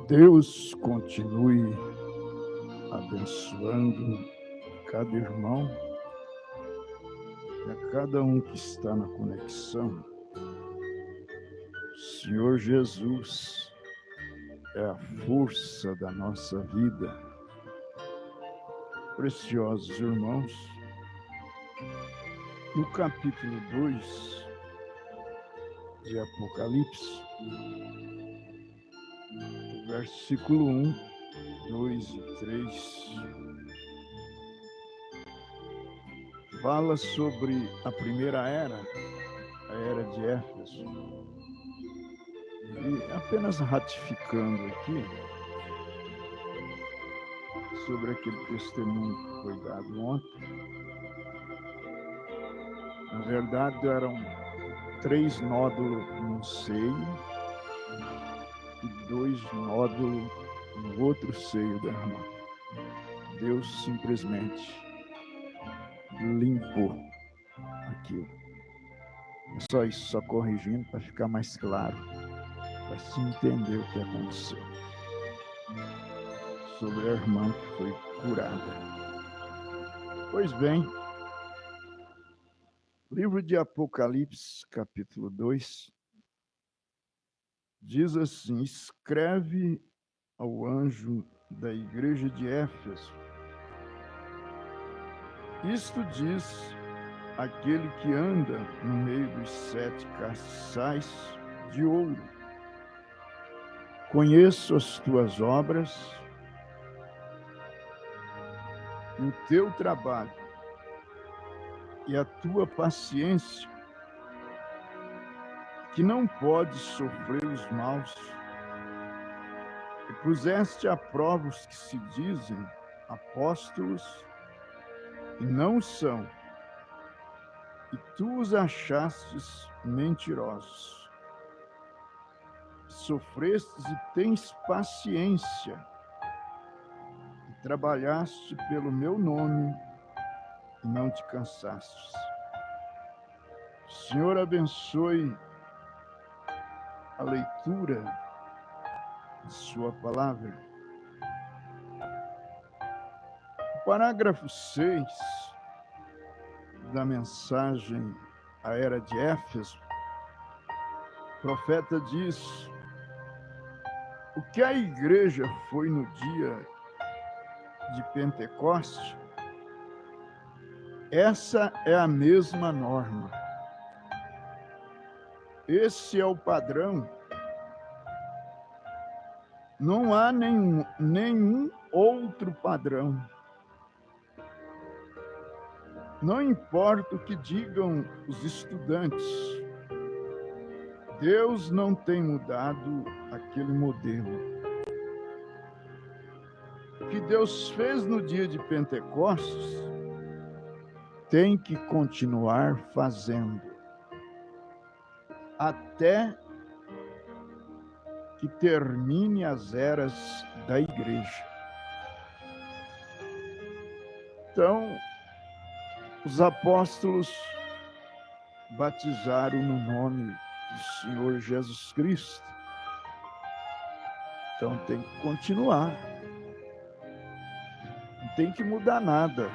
Deus continue abençoando cada irmão e a cada um que está na conexão. Senhor Jesus é a força da nossa vida. Preciosos irmãos, no capítulo 2 de Apocalipse, versículo 1, 2 e 3, fala sobre a primeira era, a era de Éfeso. E apenas ratificando aqui sobre aquele testemunho que foi dado ontem. Na verdade, eram 3 nódulos no seio e 2 nódulos no outro seio da irmã. Deus simplesmente limpou aquilo. É só isso, só corrigindo para ficar mais claro, para se entender o que aconteceu sobre a irmã que foi curada. Pois bem, livro de Apocalipse, capítulo 2, diz assim: escreve ao anjo da igreja de Éfeso. Isto diz aquele que anda no meio dos 7 castiçais de ouro. Conheço as tuas obras e o teu trabalho e a tua paciência, que não podes sofrer os maus, e puseste à prova os que se dizem apóstolos e não são, e tu os achastes mentirosos. Sofrestes e tens paciência, e trabalhaste pelo meu nome e não te cansastes. O Senhor abençoe a leitura de sua palavra. O parágrafo 6 da mensagem à era de Éfeso, o profeta diz: o que a igreja foi no dia de Pentecoste, essa é a mesma norma. Esse é o padrão. Não há nenhum outro padrão. Não importa o que digam os estudantes, Deus não tem mudado aquele modelo. O que Deus fez no dia de Pentecostes tem que continuar fazendo até que termine as eras da igreja. Então, os apóstolos batizaram no nome do Senhor Jesus Cristo. Então tem que continuar. Não tem que mudar nada.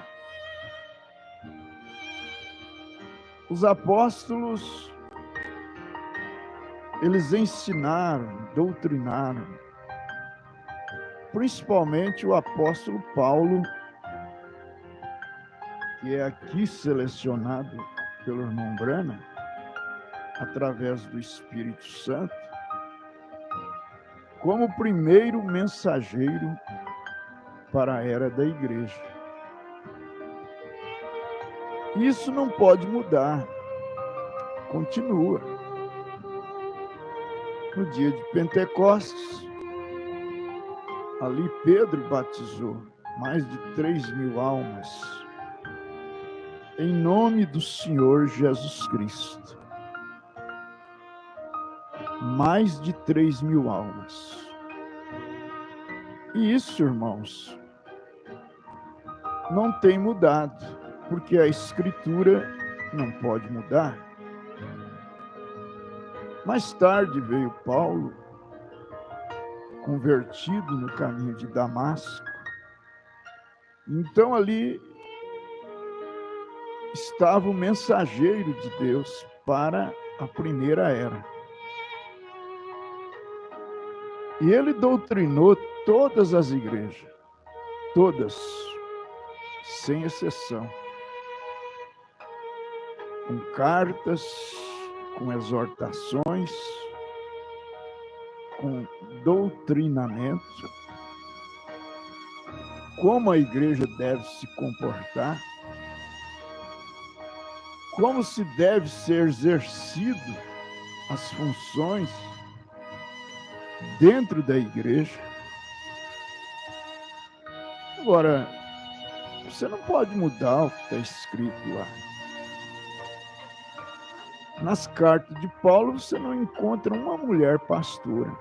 Os apóstolos, eles ensinaram, doutrinaram. Principalmente o apóstolo Paulo, que é aqui selecionado pelo irmão Branham, através do Espírito Santo, como o primeiro mensageiro para a era da igreja. Isso não pode mudar, continua. No dia de Pentecostes, ali Pedro batizou mais de 3.000 almas, em nome do Senhor Jesus Cristo. Mais de 3.000 almas. E isso, irmãos, não tem mudado, porque a Escritura não pode mudar. Mais tarde veio Paulo, convertido no caminho de Damasco. Então ali estava o mensageiro de Deus para a primeira era. E ele doutrinou todas as igrejas, todas, sem exceção, com cartas, com exortações, com doutrinamento, como a igreja deve se comportar, como se deve ser exercido as funções dentro da igreja. Agora, você não pode mudar o que está escrito lá. Nas cartas de Paulo, você não encontra uma mulher pastora.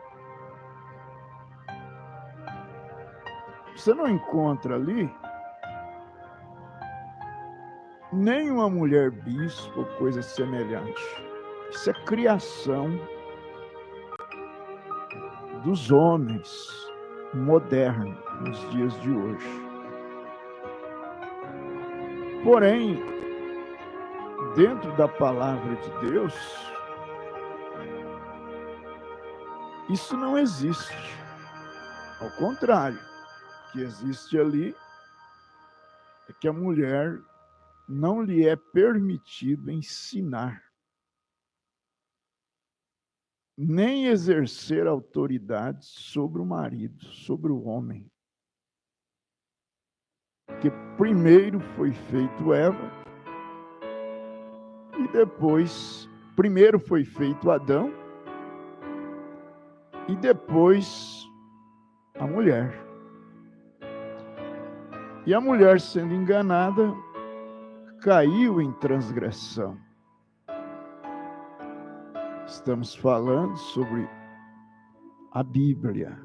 Você não encontra ali nem uma mulher bispo ou coisa semelhante. Isso é criação dos homens modernos nos dias de hoje. Porém, dentro da palavra de Deus, isso não existe. Ao contrário, o que existe ali é que a mulher não lhe é permitido ensinar, nem exercer autoridade sobre o marido, sobre o homem. Porque primeiro foi feito Eva, e depois, primeiro foi feito Adão, e depois a mulher. E a mulher, sendo enganada, caiu em transgressão. Estamos falando sobre a Bíblia,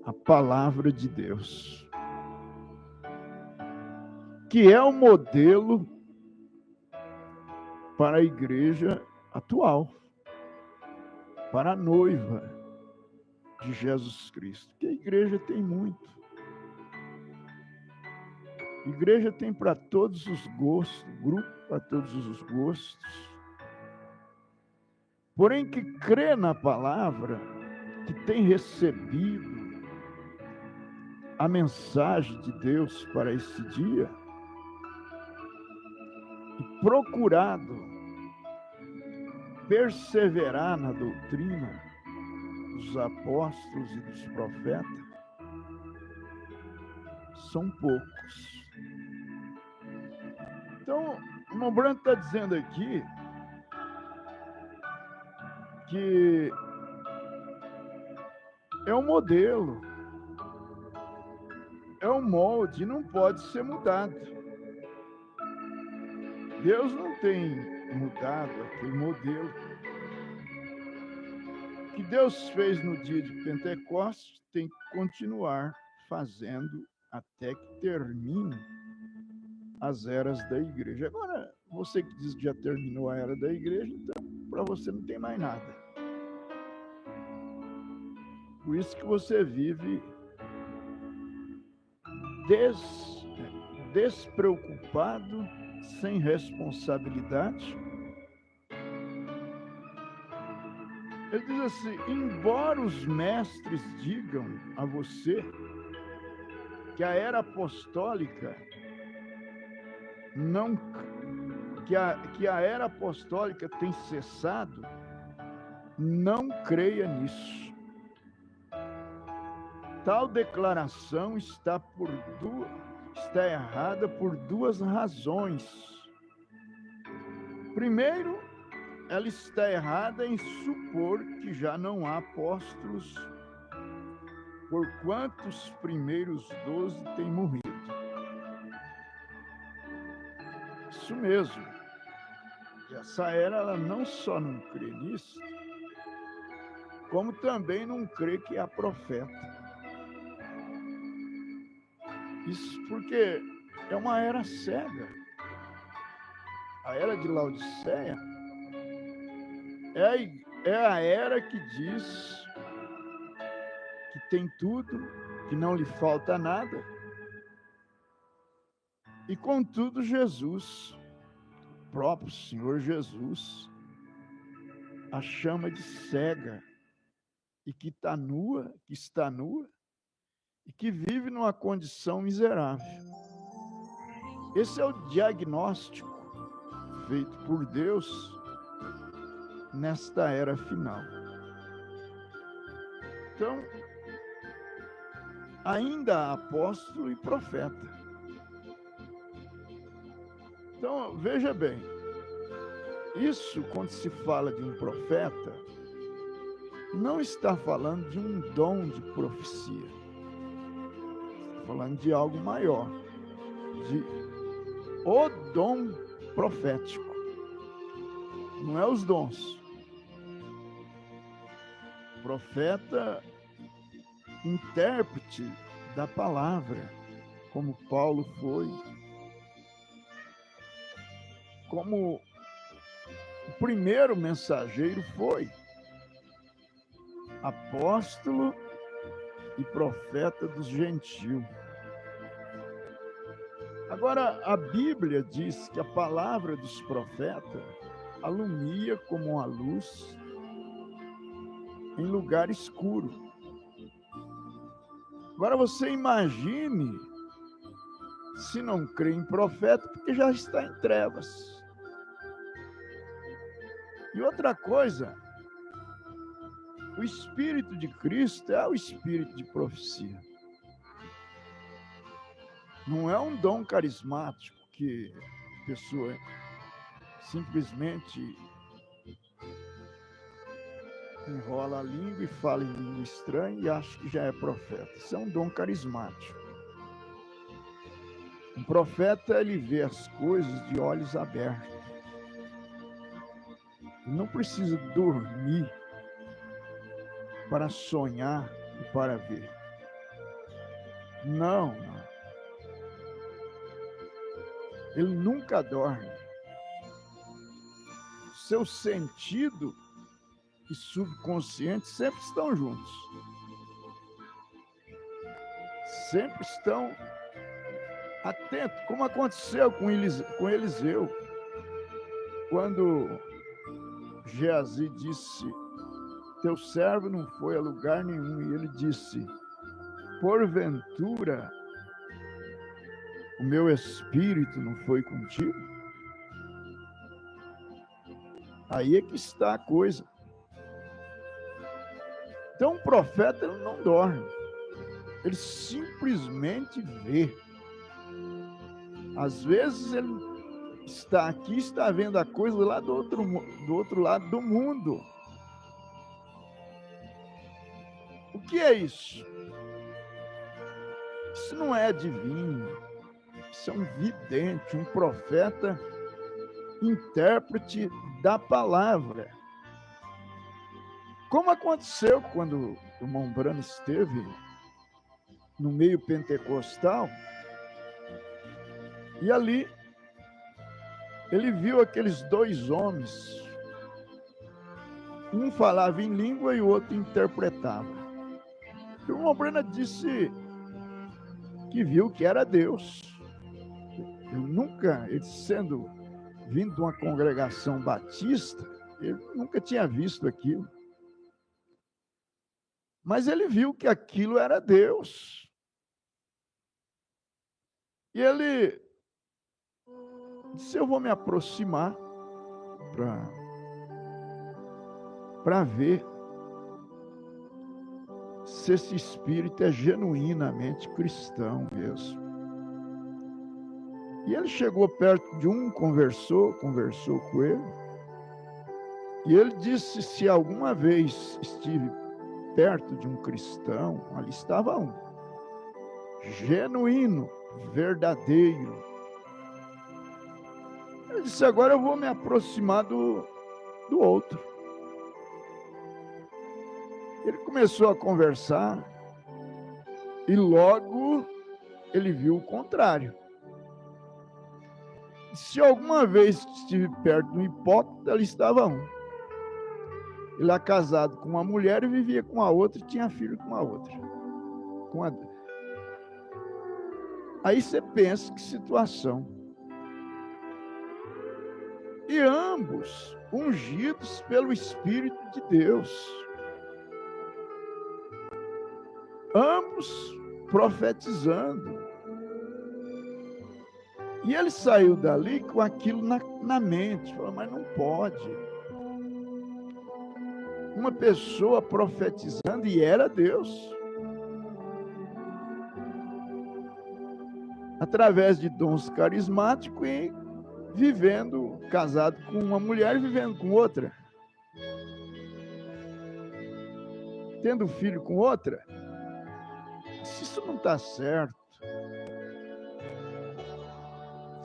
a palavra de Deus, que é o modelo para a igreja atual, para a noiva de Jesus Cristo, que a igreja tem muito. A igreja tem para todos os gostos, grupo para todos os gostos. Porém, que crê na palavra, que tem recebido a mensagem de Deus para esse dia, e procurado perseverar na doutrina dos apóstolos e dos profetas, são poucos. Então, o irmão Branco está dizendo aqui que é um modelo, é um molde, não pode ser mudado. Deus não tem mudado aquele modelo. O que Deus fez no dia de Pentecostes tem que continuar fazendo até que termine as eras da igreja. Agora, você que diz que já terminou a era da igreja, então para você não tem mais nada. Por isso que você vive despreocupado, sem responsabilidade. Ele diz assim: embora os mestres digam a você que a era apostólica que a era apostólica tem cessado, não creia nisso. Tal declaração está errada por duas razões. Primeiro, ela está errada em supor que já não há apóstolos, porquanto os primeiros 12 têm morrido. Isso mesmo. Essa era, ela não só não crê nisso, como também não crê que há profeta. Isso porque é uma era cega. A era de Laodiceia é a era que diz que tem tudo, que não lhe falta nada. E contudo, Jesus, o próprio Senhor Jesus, a chama de cega e que está nua e que vive numa condição miserável. Esse é o diagnóstico feito por Deus nesta era final. Então, ainda há apóstolo e profeta. Então, veja bem, isso, quando se fala de um profeta, não está falando de um dom de profecia. Está falando de algo maior, de o dom profético. Não é os dons. Profeta, intérprete da palavra, como Paulo foi, como o primeiro mensageiro foi, apóstolo e profeta dos gentios. Agora, a Bíblia diz que a palavra dos profetas alumia como uma luz em lugar escuro. Agora, você imagine se não crê em profeta, porque já está em trevas. E outra coisa, o Espírito de Cristo é o Espírito de profecia. Não é um dom carismático que a pessoa simplesmente enrola a língua e fala em língua estranha e acha que já é profeta. Isso é um dom carismático. Um profeta, ele vê as coisas de olhos abertos. Ele não precisa dormir para sonhar e para ver. Não. Ele nunca dorme. Seu sentido e subconsciente sempre estão juntos. Sempre estão atentos, como aconteceu com Eliseu. Quando Geazi disse, teu servo não foi a lugar nenhum, e ele disse, porventura o meu espírito não foi contigo? Aí é que está a coisa. Então o profeta, ele não dorme. Ele simplesmente vê. Às vezes ele está aqui, está vendo a coisa lá do outro lado do mundo. O que é isso? Isso não é divino. Isso é um vidente, um profeta, intérprete da palavra. Como aconteceu quando o irmão Brano esteve no meio pentecostal, e ali ele viu aqueles dois homens, um falava em língua e o outro interpretava. E o irmão Brano disse que viu que era Deus. Ele sendo vindo de uma congregação batista, ele nunca tinha visto aquilo. Mas ele viu que aquilo era Deus. E ele Disse, eu vou me aproximar para ver se esse espírito é genuinamente cristão mesmo. E ele chegou perto de um, conversou com ele, e ele disse, se alguma vez estive perto de um cristão, ali estava um, genuíno, verdadeiro. Ele disse, agora eu vou me aproximar do outro. Ele começou a conversar e logo ele viu o contrário. Se alguma vez estive perto de um hipócrita, ali estava um. Ele era casado com uma mulher e vivia com a outra e tinha filho com a outra. Aí você pensa, que situação. E ambos ungidos pelo Espírito de Deus. Ambos profetizando. E ele saiu dali com aquilo na mente. Falou, mas não pode. Uma pessoa profetizando, e era Deus. Através de dons carismáticos e vivendo, casado com uma mulher e vivendo com outra. Tendo filho com outra. Isso não está certo.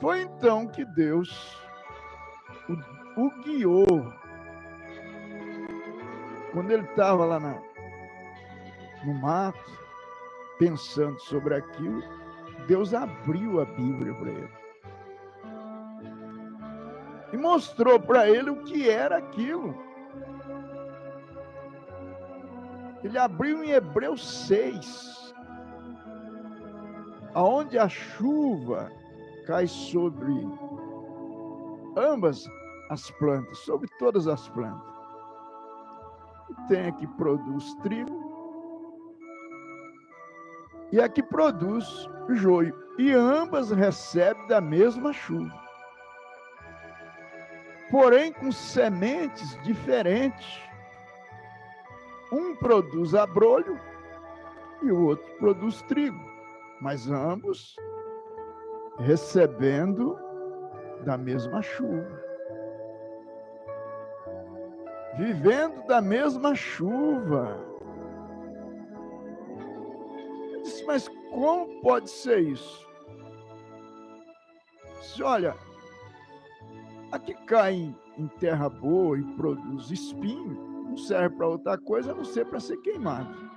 Foi então que Deus o guiou. Quando ele estava lá no mato, pensando sobre aquilo, Deus abriu a Bíblia para ele. E mostrou para ele o que era aquilo. Ele abriu em Hebreus 6, aonde a chuva cai sobre ambas as plantas, sobre todas as plantas. E tem a que produz trigo e a que produz joio. E ambas recebem da mesma chuva. Porém, com sementes diferentes. Um produz abrolho e o outro produz trigo. Mas ambos recebendo da mesma chuva. Vivendo da mesma chuva. Eu disse, mas como pode ser isso? Disse, olha, a que cai em terra boa e produz espinho, não serve para outra coisa, a não ser para ser queimado.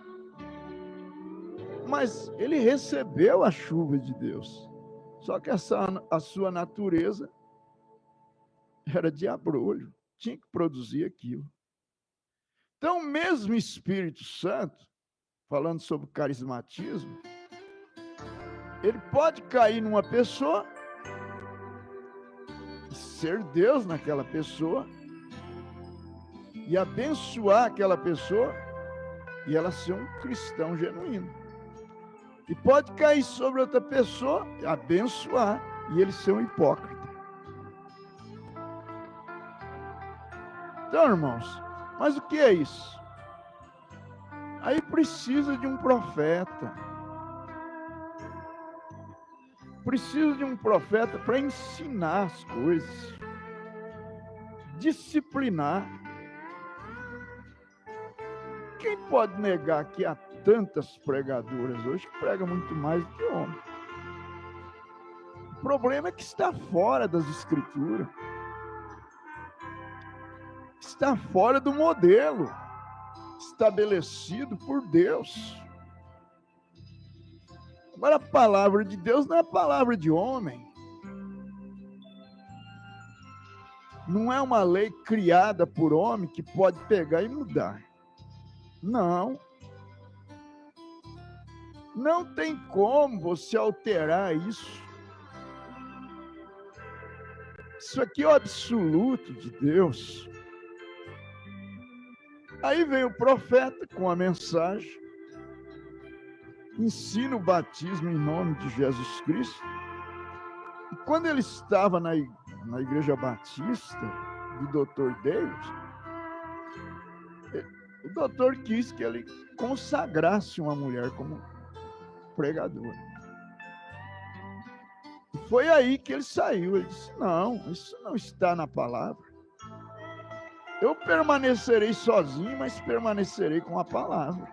Mas ele recebeu a chuva de Deus. Só que a sua natureza era de abrolho. Tinha que produzir aquilo. Então, mesmo Espírito Santo, falando sobre carismatismo, ele pode cair numa pessoa e ser Deus naquela pessoa e abençoar aquela pessoa e ela ser um cristão genuíno. E pode cair sobre outra pessoa, abençoar e ele ser um hipócrita. Então, irmãos, mas o que é isso? Aí precisa de um profeta. Precisa de um profeta para ensinar as coisas. Disciplinar. Quem pode negar que há tantas pregadoras hoje que pregam muito mais do que homem? O problema é que está fora das Escrituras. Está fora do modelo estabelecido por Deus. Agora, a palavra de Deus não é a palavra de homem. Não é uma lei criada por homem que pode pegar e mudar. Não. Não tem como você alterar isso. Isso aqui é o absoluto de Deus. Aí vem o profeta com a mensagem, ensina o batismo em nome de Jesus Cristo. E quando ele estava na Igreja Batista, do Dr. David, o doutor quis que ele consagrasse uma mulher como pregadora. E foi aí que ele saiu. Ele disse: não, isso não está na palavra. Eu permanecerei sozinho, mas permanecerei com a palavra.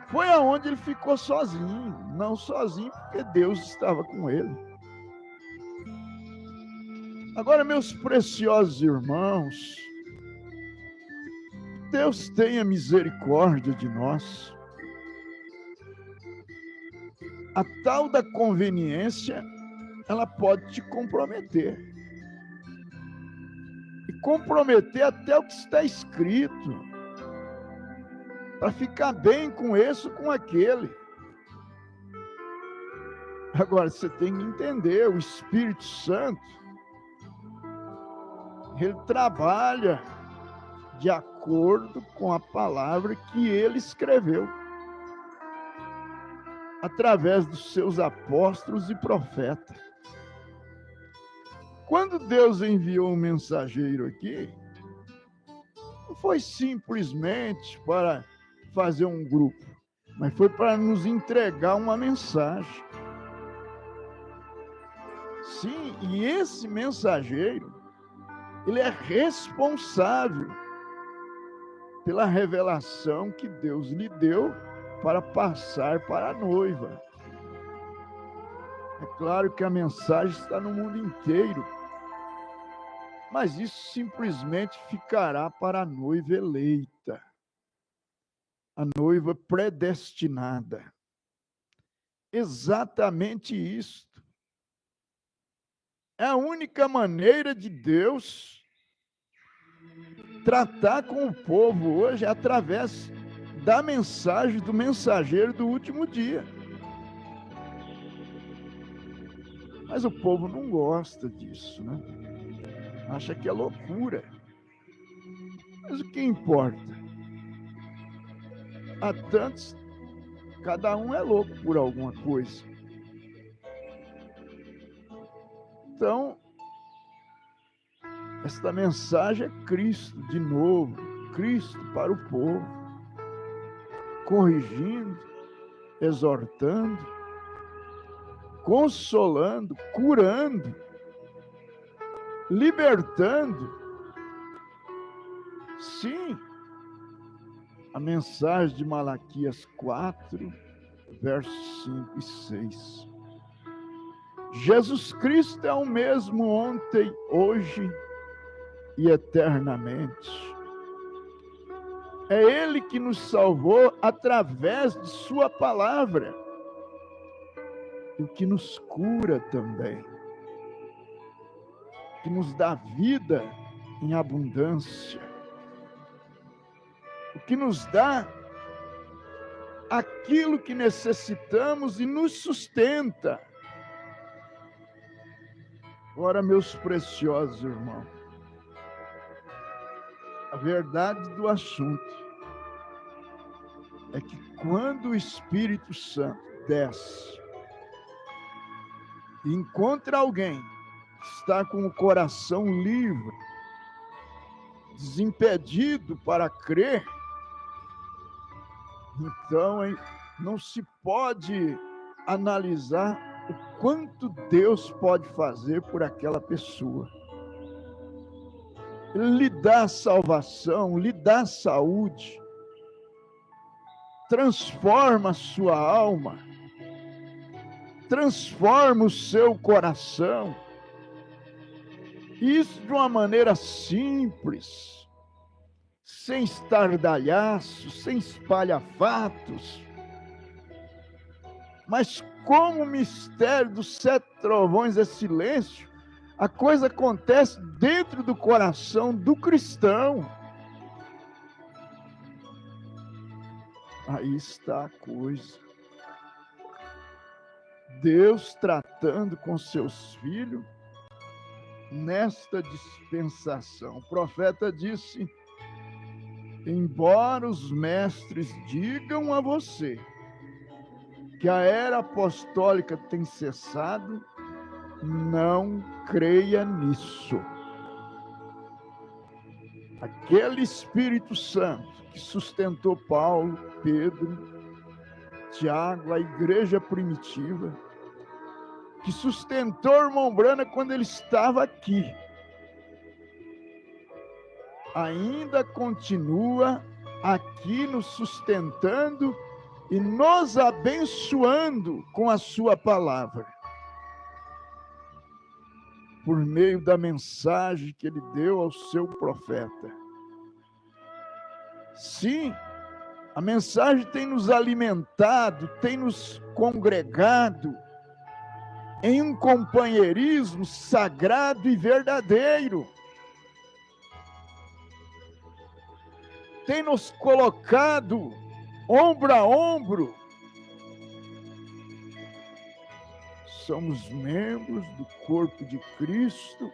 Foi aonde ele ficou sozinho. Não sozinho, porque Deus estava com ele. Agora, meus preciosos irmãos, Deus tenha misericórdia de nós. A tal da conveniência, ela pode te comprometer. E comprometer até o que está escrito. Para ficar bem com esse ou com aquele. Agora, você tem que entender, o Espírito Santo, ele trabalha de acordo com a palavra que ele escreveu, através dos seus apóstolos e profetas. Quando Deus enviou um mensageiro aqui, não foi simplesmente para fazer um grupo, mas foi para nos entregar uma mensagem. Sim, e esse mensageiro, ele é responsável pela revelação que Deus lhe deu para passar para a noiva. É claro que a mensagem está no mundo inteiro, mas isso simplesmente ficará para a noiva eleita, a noiva predestinada. Exatamente isso. É a única maneira de Deus tratar com o povo hoje, através da mensagem do mensageiro do último dia. Mas o povo não gosta disso, né? Acha que é loucura. Mas o que importa? Há tantos, cada um é louco por alguma coisa. Então, esta mensagem é Cristo de novo, Cristo para o povo, corrigindo, exortando, consolando, curando, libertando. Sim, a mensagem de Malaquias 4, versos 5 e 6. Jesus Cristo é o mesmo ontem, hoje e eternamente. É Ele que nos salvou através de sua palavra, o que nos cura também, que nos dá vida em abundância, o que nos dá aquilo que necessitamos e nos sustenta. Ora, meus preciosos irmãos, a verdade do assunto é que quando o Espírito Santo desce e encontra alguém que está com o coração livre, desimpedido para crer, então não se pode analisar o quanto Deus pode fazer por aquela pessoa. Ele lhe dá salvação, lhe dá saúde, transforma a sua alma, transforma o seu coração. Isso de uma maneira simples, sem estardalhaço, sem espalhafatos. Mas como o mistério dos 7 trovões é silêncio, a coisa acontece dentro do coração do cristão. Aí está a coisa. Deus tratando com seus filhos nesta dispensação. O profeta disse: embora os mestres digam a você que a era apostólica tem cessado, não creia nisso. Aquele Espírito Santo que sustentou Paulo, Pedro, Tiago, a igreja primitiva, que sustentou o irmão Brana quando ele estava aqui, ainda continua aqui nos sustentando e nos abençoando com a sua palavra, por meio da mensagem que ele deu ao seu profeta. Sim, a mensagem tem nos alimentado, tem nos congregado em um companheirismo sagrado e verdadeiro. Tem nos colocado ombro a ombro. Somos membros do corpo de Cristo.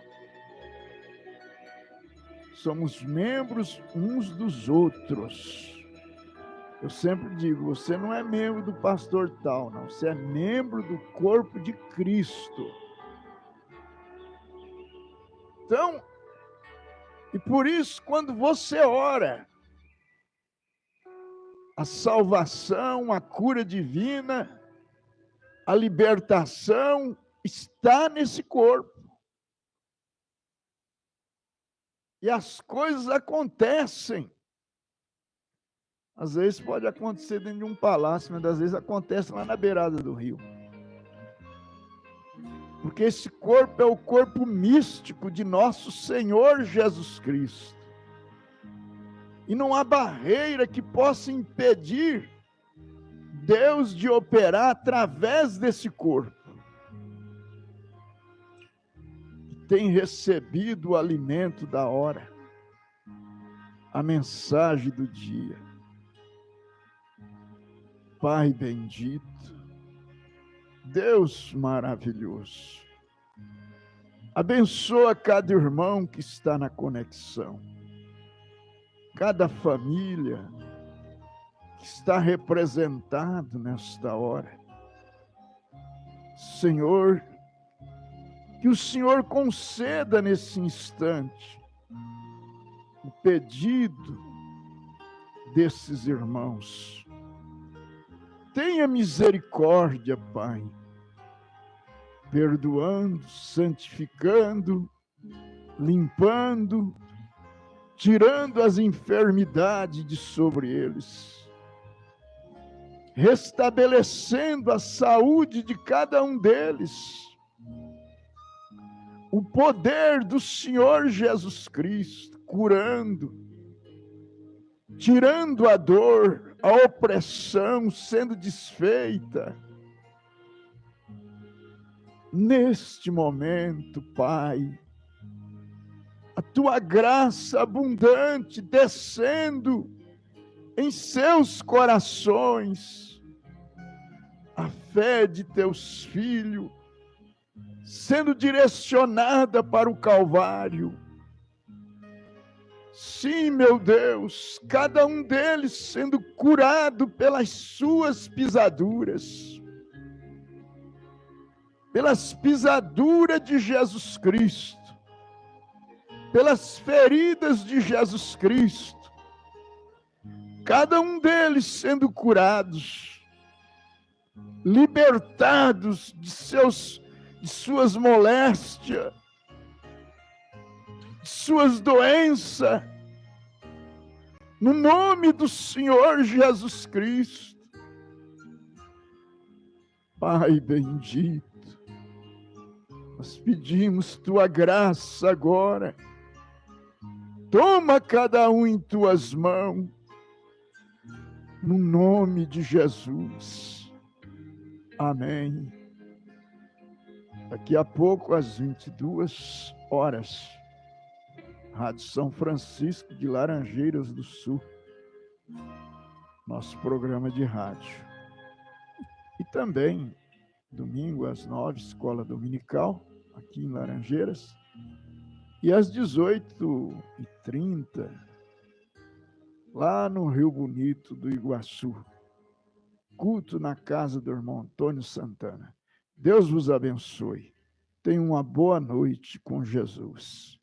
Somos membros uns dos outros. Eu sempre digo, você não é membro do pastor tal, não. Você é membro do corpo de Cristo. Então, e por isso, quando você ora, a salvação, a cura divina, a libertação está nesse corpo. E as coisas acontecem. Às vezes pode acontecer dentro de um palácio, mas às vezes acontece lá na beirada do rio. Porque esse corpo é o corpo místico de nosso Senhor Jesus Cristo. E não há barreira que possa impedir Deus de operar através desse corpo. Tem recebido o alimento da hora, a mensagem do dia. Pai bendito, Deus maravilhoso, abençoa cada irmão que está na conexão, cada família que está representado nesta hora. Senhor, que o Senhor conceda nesse instante o pedido desses irmãos. Tenha misericórdia, Pai, perdoando, santificando, limpando, tirando as enfermidades de sobre eles, restabelecendo a saúde de cada um deles. O poder do Senhor Jesus Cristo, curando, tirando a dor, a opressão sendo desfeita. Neste momento, Pai, a tua graça abundante descendo em seus corações, a fé de teus filhos sendo direcionada para o Calvário. Sim, meu Deus, cada um deles sendo curado pelas suas pisaduras, pelas pisaduras de Jesus Cristo, pelas feridas de Jesus Cristo, cada um deles sendo curados, libertados de suas moléstias, de suas doenças, no nome do Senhor Jesus Cristo. Pai bendito, nós pedimos tua graça agora. Toma cada um em tuas mãos, no nome de Jesus. Amém. Daqui a pouco, às 22 horas, Rádio São Francisco de Laranjeiras do Sul, nosso programa de rádio. E também, domingo às 9, Escola Dominical, aqui em Laranjeiras. E às 18h30, lá no Rio Bonito do Iguaçu, culto na casa do irmão Antônio Santana. Deus vos abençoe. Tenha uma boa noite com Jesus.